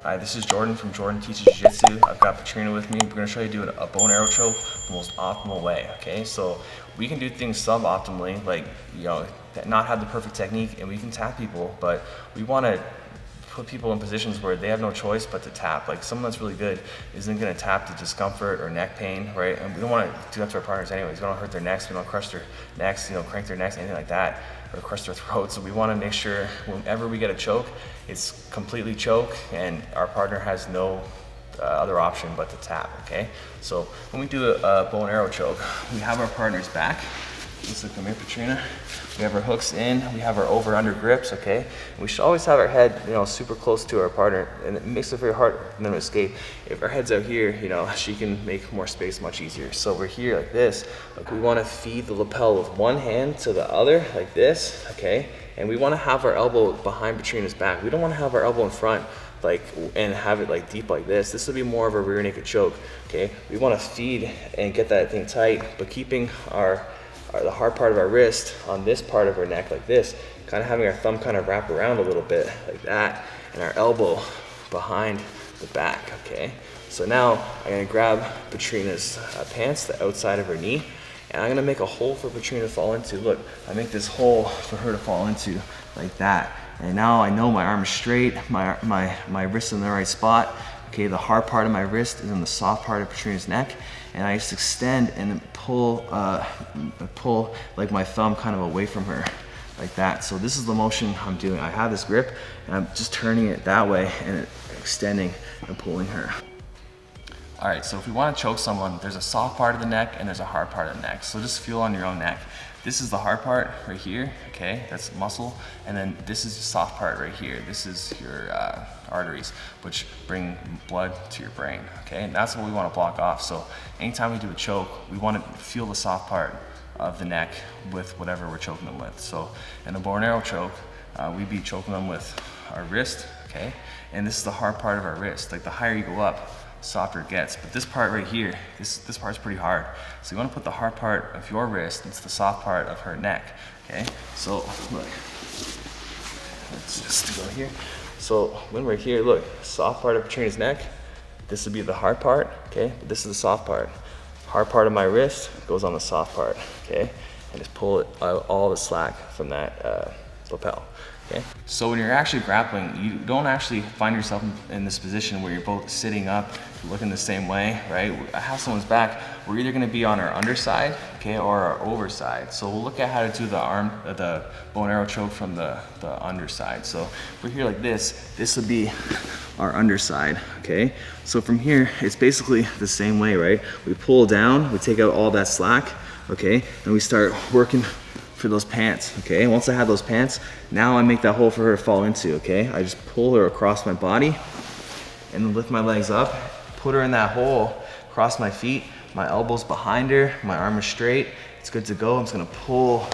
Hi, this is Jordan from Jordan Teaches Jiu-Jitsu. I've got Patrina with me. We're going to show you how to do a bow and arrow choke the most optimal way, okay? So we can do things sub-optimally, like, not have the perfect technique, and we can tap people, but we want to put people in positions where they have no choice but to tap. Like, someone that's really good isn't going to tap to discomfort or neck pain, right? And we don't want to do that to our partners anyways. We don't hurt their necks, we don't crush their necks, crank their necks, anything like that, or crush their throats. So we want to make sure whenever we get a choke, it's completely choke and our partner has no other option but to tap, okay? So when we do a bow and arrow choke, we have our partner's back. Lisa, come here, Patrina. We have our hooks in, we have our over-under grips, okay? And we should always have our head, super close to our partner, and it makes it very hard for them to escape. If our head's out here, she can make more space much easier. So we're here like this. Like, we want to feed the lapel with one hand to the other, like this, okay? And we want to have our elbow behind Patrina's back. We don't want to have our elbow in front, and have it like deep like this. This will be more of a rear naked choke, okay? We want to feed and get that thing tight, but keeping the hard part of our wrist on this part of our neck like this, kind of having our thumb kind of wrap around a little bit like that, and our elbow behind the back, okay? So now I'm gonna grab Patrina's pants, the outside of her knee, and I'm gonna make a hole for Patrina to fall into. Look, I make this hole for her to fall into like that. And now I know my arm is straight, my wrist is in the right spot. Okay, the hard part of my wrist is in the soft part of Patrina's neck, and I just extend and pull like my thumb kind of away from her, like that. So this is the motion I'm doing. I have this grip, and I'm just turning it that way and extending and pulling her. All right, so if we want to choke someone, there's a soft part of the neck and there's a hard part of the neck. So just feel on your own neck. This is the hard part right here, okay? That's muscle. And then this is the soft part right here. This is your arteries, which bring blood to your brain, okay? And that's what we want to block off. So anytime we do a choke, we want to feel the soft part of the neck with whatever we're choking them with. So in a bow and arrow choke, we'd be choking them with our wrist, okay? And this is the hard part of our wrist. Like, the higher you go up, softer it gets. But this part right here, this part's pretty hard. So you want to put the hard part of your wrist into the soft part of her neck, okay? So look, let's just go here. So when we're here, look, soft part of Patrina's neck, this would be the hard part, okay? But this is the soft part. Hard part of my wrist goes on the soft part, okay? And just pull it all the slack from that lapel. Okay. So when you're actually grappling, you don't actually find yourself in this position where you're both sitting up, looking the same way, right? I have someone's back. We're either going to be on our underside, okay, or our overside. So we'll look at how to do the bow and arrow choke from the underside. So if we're here like this would be our underside, okay? So from here, it's basically the same way, right? We pull down, we take out all that slack, okay, and we start working for those pants, okay? And once I have those pants, now I make that hole for her to fall into, okay? I just pull her across my body and then lift my legs up, put her in that hole, cross my feet, my elbows behind her, my arm is straight, it's good to go. I'm just gonna pull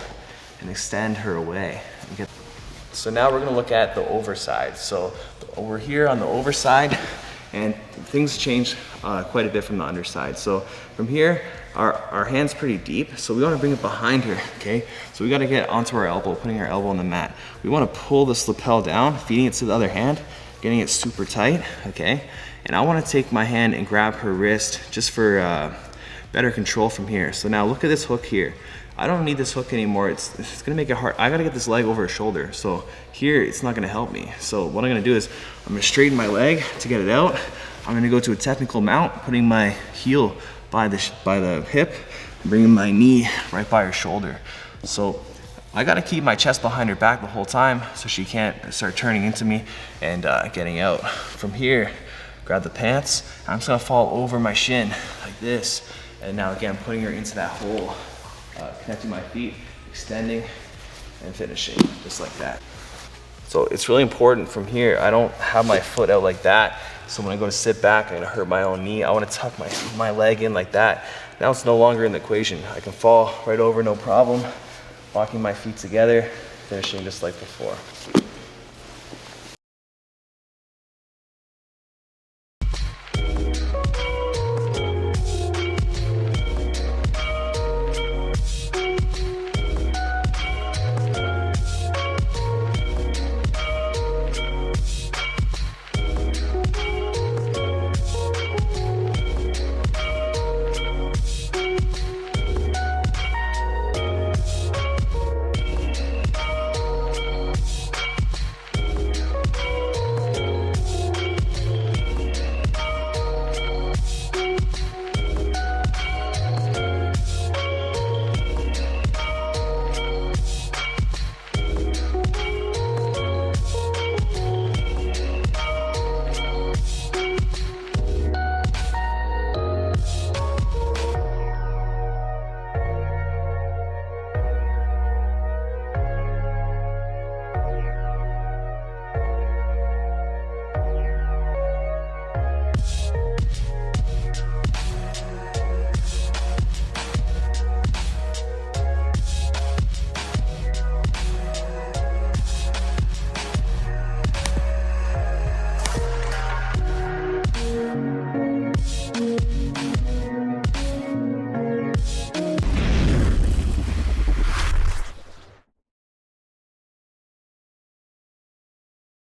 and extend her away. So now we're gonna look at the overside. So we're here on the overside, and things change quite a bit from the underside. So from here, our hand's pretty deep, so we want to bring it behind her, okay? So we got to get onto our elbow, putting our elbow on the mat. We want to pull this lapel down, feeding it to the other hand, getting it super tight, okay? And I want to take my hand and grab her wrist just for better control from here. So now look at this hook here. I don't need this hook anymore. It's gonna make it hard. I gotta get this leg over her shoulder. So here, it's not gonna help me. So what I'm gonna do is, I'm gonna straighten my leg to get it out. I'm gonna go to a technical mount, putting my heel by the hip, bringing my knee right by her shoulder. So I gotta keep my chest behind her back the whole time so she can't start turning into me and getting out. From here, grab the pants. I'm just gonna fall over my shin like this. And now again, putting her into that hole. Connecting my feet, extending, and finishing, just like that. So it's really important from here, I don't have my foot out like that, so when I go to sit back, I'm gonna hurt my own knee. I wanna tuck my leg in like that. Now it's no longer in the equation. I can fall right over, no problem, walking my feet together, finishing just like before.